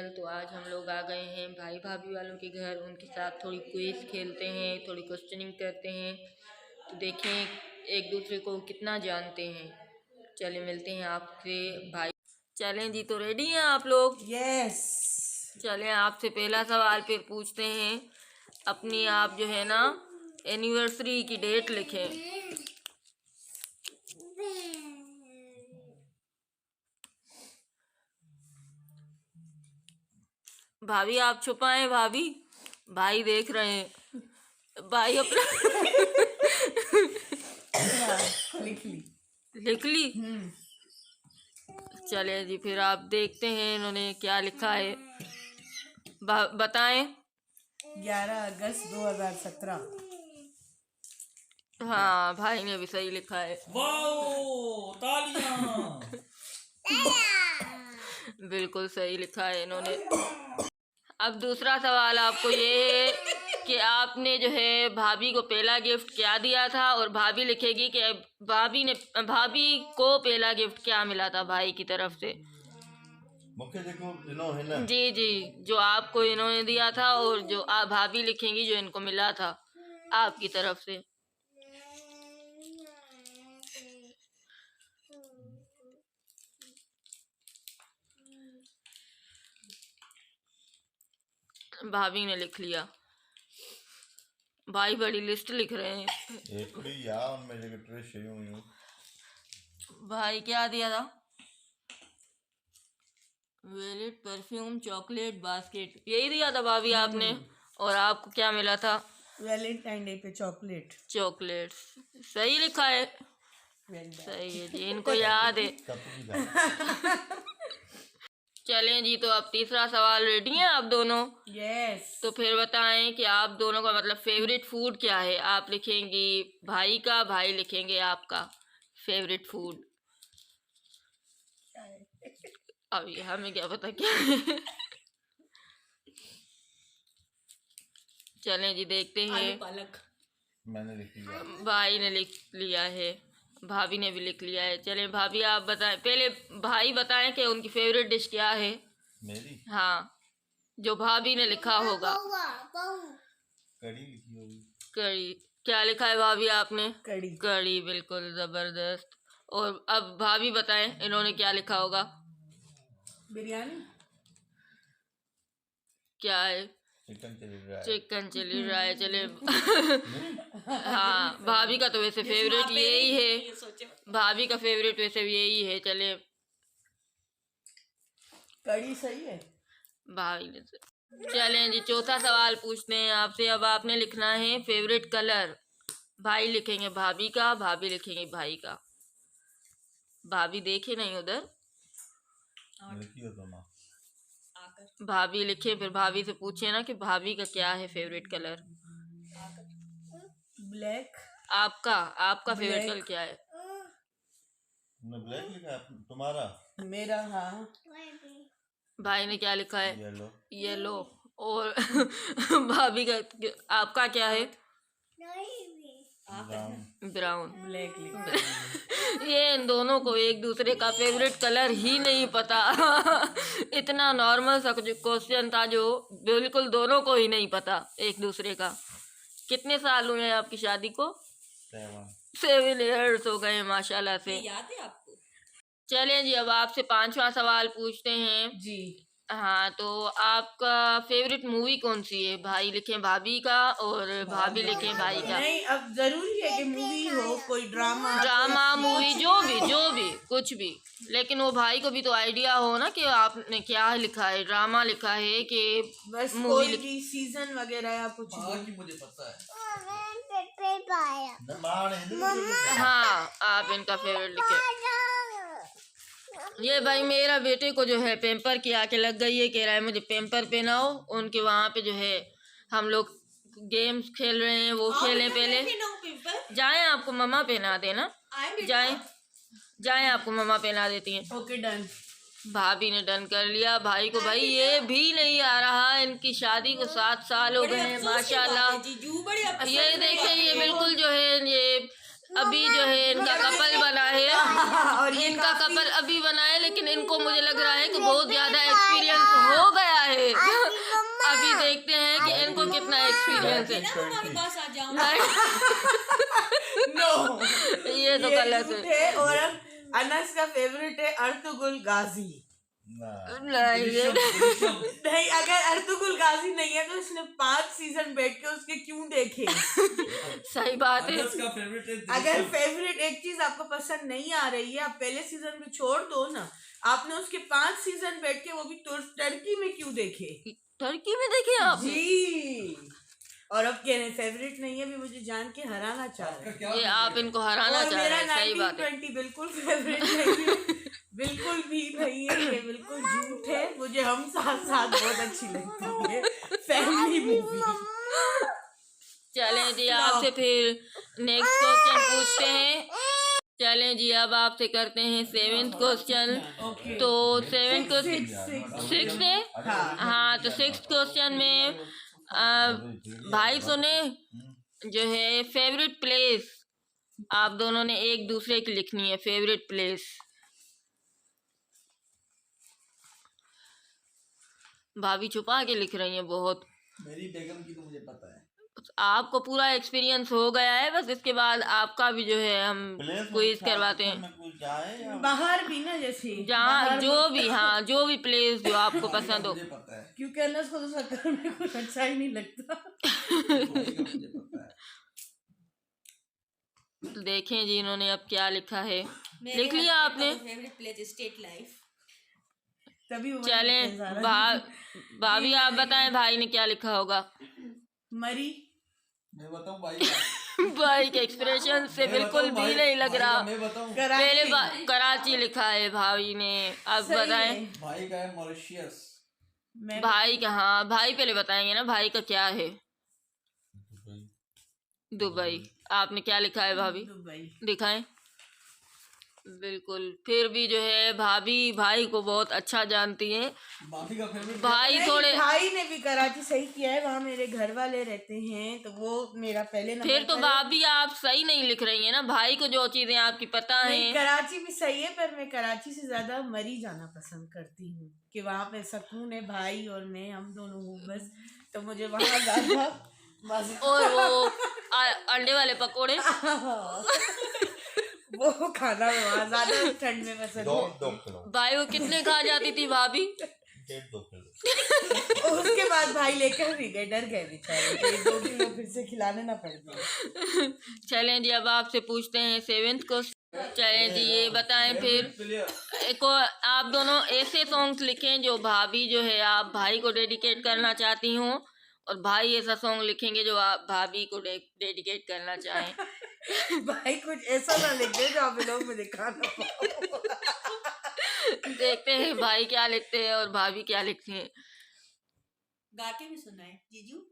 Channel. तो आज हम लोग आ गए हैं भाई भाभी वालों के घर, उनके साथ थोड़ी क्विज खेलते हैं, थोड़ी क्वेश्चनिंग करते हैं, तो देखें एक दूसरे को कितना जानते हैं। चले मिलते हैं आपसे भाई। चलें जी, तो रेडी हैं आप लोग? यस। चलें आपसे पहला सवाल फिर पूछते हैं। अपनी आप जो है ना एनिवर्सरी की डेट लिखें। भाभी आप छुपाएं, भाभी भाई देख रहे हैं, भाई अपना लिख ली। चले जी, फिर आप देखते हैं इन्होंने क्या लिखा है, बताएं। 11 अगस्त 2017। हाँ, भाई ने भी सही लिखा है। वाओ, तालियां। बिल्कुल सही लिखा है इन्होंने। अब दूसरा सवाल आपको ये है कि आपने जो है भाभी को पहला गिफ्ट क्या दिया था, और भाभी लिखेगी कि भाभी को पहला गिफ्ट क्या मिला था भाई की तरफ से। मुख्य देखो इन्होंने है ना। जी जी, जो आपको इन्होंने दिया था, और जो आप भाभी लिखेंगी जो इनको मिला था आपकी तरफ से। भाभी ने लिख लिया, भाई बड़ी लिस्ट लिख रहे हैं। भाई क्या दिया था? वैलेट, परफ्यूम, चॉकलेट, बास्केट, यही दिया था भाभी आपने। और आपको क्या मिला था? वैलेंटाइन डे पे चॉकलेट। चॉकलेट सही लिखा है। सही है जी, इनको याद है। चलें जी, तो अब तीसरा सवाल। रेडी हैं आप दोनों? यस। तो फिर बताएं कि आप दोनों का मतलब फेवरेट फूड क्या है। आप लिखेंगी भाई का, भाई लिखेंगे आपका फेवरेट फूड। अब ये हमें क्या पता क्या है। चलें जी, देखते हैं। पालक। मैंने लिख लिया। भाई ने लिख लिया है, भाभी ने भी लिख लिया है। चलें भाभी आप बताएं, पहले भाई बताएं कि उनकी फेवरेट डिश क्या है। मेरी? हाँ, जो भाभी ने लिखा होगा। कड़ी लिखी होगी। कड़ी। क्या लिखा है भाभी आपने? कड़ी। कड़ी, बिल्कुल जबरदस्त। और अब भाभी बताएं इन्होंने क्या लिखा होगा। बिरयानी। क्या है? Chicken chilli dry. Chicken chilli dry. चले हाँ, भाभी का तो वैसे फेवरेट यही है, भाभी का फेवरेट वैसे यही है। चले कड़ी सही है भाभी ने। चलें जी, चौथा सवाल पूछते हैं आपसे। अब आपने लिखना है फेवरेट कलर। भाई लिखेंगे भाभी का, भाभी लिखेंगे भाई का। भाभी देखे नहीं उधर, लिखियो तो ना। भाभी लिखे, फिर भाभी से पूछे ना कि भाभी का क्या है फेवरेट कलर। ब्लैक। आपका फेवरेट कलर क्या है? ब्लैक लिखा है तुम्हारा? मेरा हाँ। भाई ने क्या लिखा है? येलो। येलो। और भाभी का, आपका क्या है? ब्राउन। ब्लैक लिखा। ये इन दोनों को एक दूसरे का फेवरेट कलर ही नहीं पता। इतना नॉर्मल सा क्वेश्चन था जो बिल्कुल दोनों को ही नहीं पता एक दूसरे का। कितने साल हुए हैं आपकी शादी को? 7 ईयर्स हो गए माशाल्लाह से। याद है आपको? चलें जी, अब आपसे 5वां सवाल पूछते हैं जी। हाँ, तो आपका फेवरेट मूवी कौन सी है? भाई लिखें भाभी का, और भाभी लिखें भाई का। नहीं, अब जरूरी है कि मूवी हो, कोई ड्रामा मूवी, जो भी कुछ भी, लेकिन वो भाई को भी तो आइडिया हो ना कि आपने क्या लिखा है। ड्रामा लिखा है कि बस मूवी कोई भी सीजन वगैरह या कुछ भी। मुझे पता है। हाँ, आप इनका फेवरेट लिखें। ये भाई मेरा बेटे को जो है पेम्पर की आके लग गई है, कह रहा है मुझे पेम्पर पहनाओ। उनके वहाँ पे जो है हम लोग गेम्स खेल रहे हैं, वो खेलें पहले। जाएं, आपको मम्मा पहना देना। जाएं आपको मम्मा पहना देती हैं। Okay, done. भाभी ने डन कर लिया। भाई को भाई ये भी नहीं आ रहा। इनकी शादी को 7 साल हो गए हैं माशाल्लाह। ये देखें, ये बिल्कुल जो है ये अभी जो है इनका कपल बना है, और इनका कपल अभी बना है, लेकिन इनको मुझे लग रहा है कि बहुत ज्यादा एक्सपीरियंस हो गया अभी देखते हैं कि इनको कितना एक्सपीरियंस है। हमारे पास आ जाओ। नो ये तो गलत झूठ है। है। और अब अनस का फेवरेट है अर्तुगरुल गाजी। ना नहीं ये नहीं, अगर अर्तुगरुल गाजी नहीं है तो इसने 5 सीजन बैठ के उसके क्यों देखे। सही बात है। अनस का फेवरेट है अगर फेवरेट एक चीज आपको पसंद नहीं आ रही है, आप पहले सीजन में छोड़ दो ना। आपने उसके 5 सीजन बैठ के वो भी टर्की में क्यों देखे। टर्की में देखे आप? जी। और अब कह रहे फेवरेट नहीं है, भी मुझे जान के हराना चाह रहे हैं। ये आप इनको हराना और चाह मेरा रहे हैं। सही बात है। 1920 बिल्कुल फेवरेट नहीं है, बिल्कुल भी नहीं है, ये बिल्कुल झूठ है। मुझे हम साथ साथ बहुत अच्छी लगती है, फैमिली मूवी। चलें जी, आपसे फिर नेक्स्ट क्वेश्चन पूछते हैं। चलें जी, अब आपसे करते हैं 7th क्वेश्चन। तो 7th क्वेश्चन 6 है। हाँ, तो 6th क्वेश्चन में भाई सुने जो है फेवरेट प्लेस आप दोनों ने एक दूसरे की लिखनी है। फेवरेट प्लेस भाभी छुपा के लिख रही हैं बहुत। मेरी बेगम की तो मुझे पता है। आपको पूरा एक्सपीरियंस हो गया है, बस इसके बाद आपका भी जो है हम क्विज करवाते हैं। में कोई जाए या बाहर भी ना, जैसे जहाँ जो भी, हाँ जो भी प्लेस जो आपको पसंद हो। मुझे पता है। क्योंकि अनस को तो सरकार में कुछ अच्छा ही नहीं लगता। मुझे पता है। देखें जी इन्होंने अब क्या लिखा है। मेरे लिख लिया husband आपने? का फेवरेट प्लेस स्टेट लाइफ। तभी वो चलें भाभी आप बताएं भाई ने क्या लिखा होगा। मरी। मैं बताऊं भाई का? भाई के एक्सप्रेशन से मैं बिल्कुल बताऊं भी भाई- नहीं लग भाई का रहा। मैं बताऊं पहले कराची। कराची लिखा है भाई ने, अब सही बताएं। है। भाई का है मॉरिशियस। मैं भाई का, हाँ भाई पहले बताएंगे ना भाई का क्या है। दुबई। आपने क्या लिखा है भाभी? दुबई। दिखाएं। बिल्कुल, फिर भी जो है भाभी भाई को बहुत अच्छा जानती हैं। भाभी का फेवरेट भाई नहीं, थोड़े भाई ने भी कराची सही किया है, वहाँ मेरे घर वाले रहते हैं, तो वो मेरा पहले नंबर फिर तो पर है। भाभी आप सही नहीं लिख रही हैं ना। भाई को जो चीजें आपकी पता नहीं, हैं। कराची भी सही है, पर मैं कराची से ज्यादा मरी जाना पसंद करती हूँ कि वहाँ पे सुकून है, भाई और मैं हम दोनों हूँ बस, तो मुझे वहाँ ज्यादा मजा। और वो अंडे वाले पकोड़े। वो खाना में वहाँ ज्यादा ठंड में पसंद दो है। किलो भाई वो कितने खा जाती थी भाभी? 1.5-2 किलो। उसके बाद भाई लेकर भी गए, डर गए बेचारे कि 2 किलो फिर से खिलाने ना पड़ जाए। चलें जी, अब आपसे पूछते हैं 7th क्वेश्चन। चलें जी, ये बताएं फिर एक आप दोनों ऐसे सॉन्ग्स लिखें जो भाभी जो है आप भाई को डेडिकेट करना चाहती हूँ, और भाई ऐसा सॉन्ग लिखेंगे जो आप भाभी को डेडिकेट करना चाहें। भाई कुछ ऐसा ना लिख दे जो आप लोग में दिखाना पाओ। देखते हैं भाई क्या लिखते हैं और भाभी क्या लिखती हैं। गा के भी सुनाए जीजू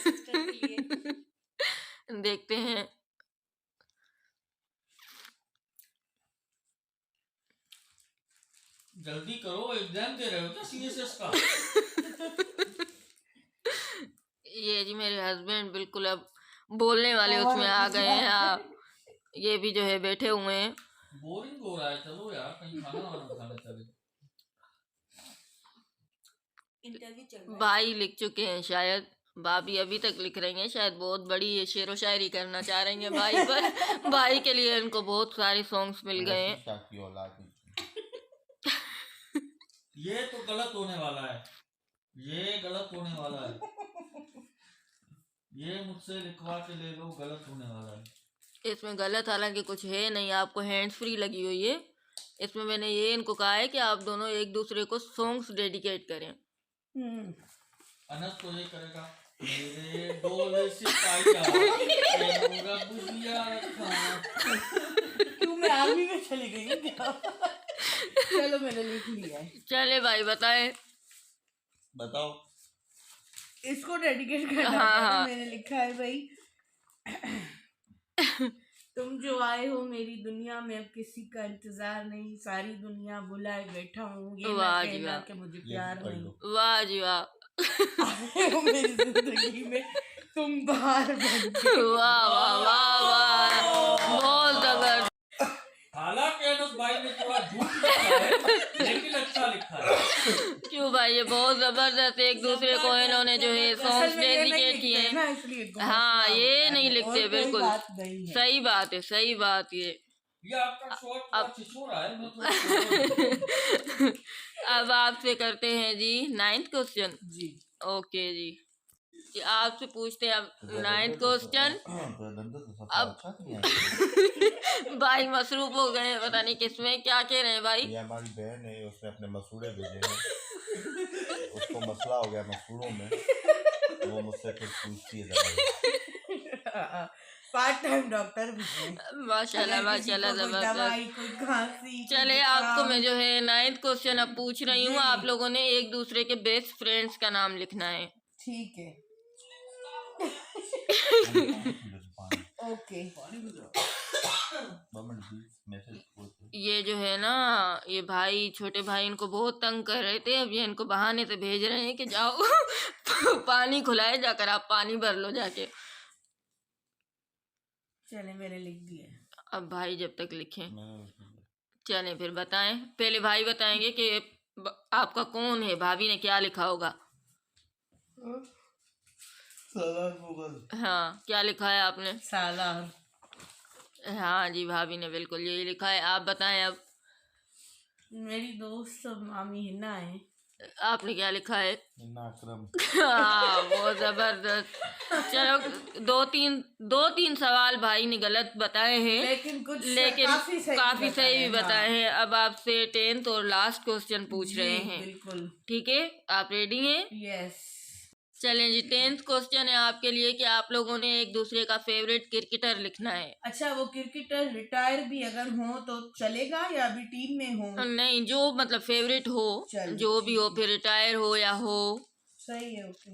सिस्टर के लिए। देखते हैं। जल्दी करो, एग्जाम दे रहे हो क्या सीएसएस का? ये जी मेरे हस्बैंड बिल्कुल अब बोलने वाले उसमें आ गए हैं। ये भी जो है बैठे हुए हैं। बोरिंग हो रहा है, चलो यार कहीं खाना वाना खाने चले। इंटरव्यू चल रहा है। भाई लिख चुके हैं शायद, भाभी अभी तक लिख रही हैं। शायद बहुत बड़ी शेरो शायरी करना चाह रही हैं भाई पर। भाई के लिए उनको बहुत सारे सॉन्ग्स मिल गए हैं। शाह की औलाद है। ये तो गलत होने वाला है, ये गलत होने वाला है। ये मुझसे लिखवा के ले लो, गलत होने वाला है। इसमें गलत हालांकि कुछ है नहीं, आपको हैंड्स फ्री लगी हुई है। इसमें मैंने ये इनको कहा है कि आप दोनों एक दूसरे को सॉन्ग्स डेडिकेट करें। अनस तो ये करेगा, मेरे डोले सिपाहिया तेरा बुझिया रखा। क्यों मैं आर्मी में चली गई हूँ क्या? चलो मैंने लिख लिया है। चले भाई बताएं। बताओ। इसको डेडिकेट करना हाँ, था, हाँ। मैंने लिखा है भाई, तुम जो आए हो मेरी दुनिया में, अब किसी का इंतजार नहीं, सारी दुनिया बुलाए बैठा हूँ, ये ना वाह जी कहना वाह। कि मुझे ये प्यार भी पढ़ नहीं। लो। वाह जी वाह। आए हो मेरी जिंदगी में तुम बाहर बन के। वाह वाह वाह वाह, बहुत जबरदस्त। हालांकि अनस भाई ने थोड़ा झूठ लिखा है, लेकिन अच्छा लिखा है। क्यों भाई, ये ये बहुत जबरदस्त एक दूसरे को इन्होंने जो है सॉन्ग्स डेडिकेट किए हैं। हाँ, ये नहीं लिखते बिल्कुल। सही बात है, सही बात ये। आपका शॉर्ट वॉच सो रहा है, मतलब अब आपसे करते हैं जी 9th क्वेश्चन। जी ओके जी, आपसे पूछते हैं अब 9th क्वेश्चन। अब भाई मसरूफ हो गए, पता नहीं किसमें क्या कह रहे हैं भाई। ये हमारी बहन है, उसने अपने मसूड़े भेजे हैं, उसको मसला हो गया मसूड़ों में, वो मुझसे फिर पूछती है। पार्ट टाइम डॉक्टर भी है। माशाल्लाह माशाल्लाह जबरदस्त। कोई खांसी, चले आपको मैं जो है 9th क्वेश्चन अब पूछ रही हूँ। आप लोगों ने एक दूसरे के बेस्ट फ्रेंड्स का नाम लिखना है। ठीक है, ओके। ये जो है ना, ये भाई छोटे भाई इनको बहुत तंग कर रहे थे। अब ये इनको बहाने से भेज रहे हैं कि जाओ पानी खुलाए, जाकर आप पानी भर लो जाके। चले, मैंने लिख दिया। अब भाई जब तक लिखें, चलें फिर बताएं। पहले भाई बताएंगे कि आपका कौन है, भाभी ने क्या लिखा होगा। हाँ, क्या लिखा है आपने? सालार। हाँ जी, भाभी ने बिल्कुल यही लिखा है। आप बताएं अब। मेरी दोस्त मामी हिना है। आपने क्या लिखा है? अकरम। हाँ, बहुत जबरदस्त। चलो दो तीन सवाल भाई ने गलत बताए हैं, लेकिन काफी सही भी बताए हैं। अब आपसे 10th और लास्ट क्वेश्चन पूछ रहे हैं। बिल्कुल। ठीक है, आप रेडी हैं? यस। चलें जी, 10th क्वेश्चन है आपके लिए कि आप लोगों ने एक दूसरे का फेवरेट क्रिकेटर लिखना है। अच्छा, वो क्रिकेटर रिटायर भी अगर हो तो चलेगा या अभी टीम में हो? नहीं, जो मतलब फेवरेट हो, जो भी हो, फिर रिटायर हो या हो। सही है, ओके।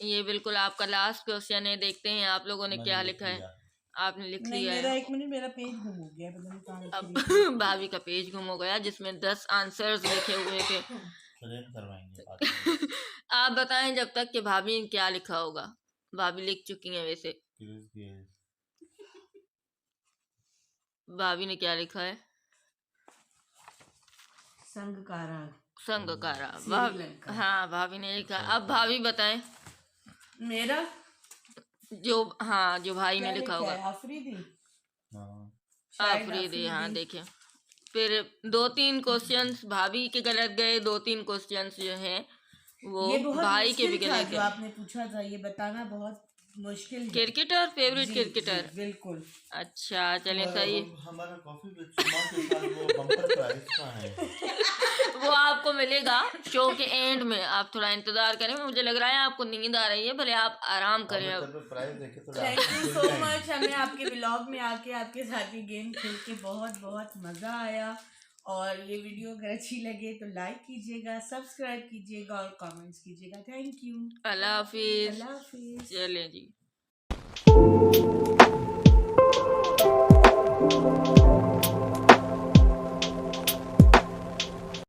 ये बिल्कुल आपका लास्ट क्वेश्चन है। देखते हैं आप लोगों ने क्या लिखा है। आपने लिख लिया मेरा है? 1 मिनट, मेरा पेज गुम हो गया, पता नहीं कहाँ अब रखी भाभी का पेज गुम हो गया जिसमें 10 आंसर्स लिखे हुए थे। करवाएंगे। आप बताएं जब तक कि भाभी ने क्या लिखा होगा। भाभी लिख चुकी हैं वैसे। भाभी ने क्या लिखा है? संगकारा। संगकारा। श्रीलंका। हाँ, भाभी ने लिखा। अब भाभी बताएं मेरा जो, हाँ, जो भाई ने लिखा होगा। आफरीदी। आफरीदी, हाँ देखें। फिर 2-3 क्वेश्चंस भाभी के गलत गए, 2-3 क्वेश्चंस जो हैं वो भाई के भी गलत गए। आपने पूछा था, ये बताना बहुत मुश्किल है। Cricketer, favourite cricketer. बिल्कुल। अच्छा, चलें सही। हमारा कॉफी के साथ वो बम्पर प्राइस का है। वो आपको मिलेगा शो के एंड में। आप थोड़ा इंतजार करें। मुझे लग रहा है आपको नींद आ रही है, भले आप आराम करें अब। Thank you so much. हमें आपके व्लॉग में आके आपके साथ ये गेम खेल के बहुत बहुत मज़ा आया। और ये वीडियो अगर अच्छी लगे तो लाइक कीजिएगा, सब्सक्राइब कीजिएगा और कमेंट्स कीजिएगा। Thank you. अल्लाह हाफिज। अल्लाह हाफिज। चलें जी।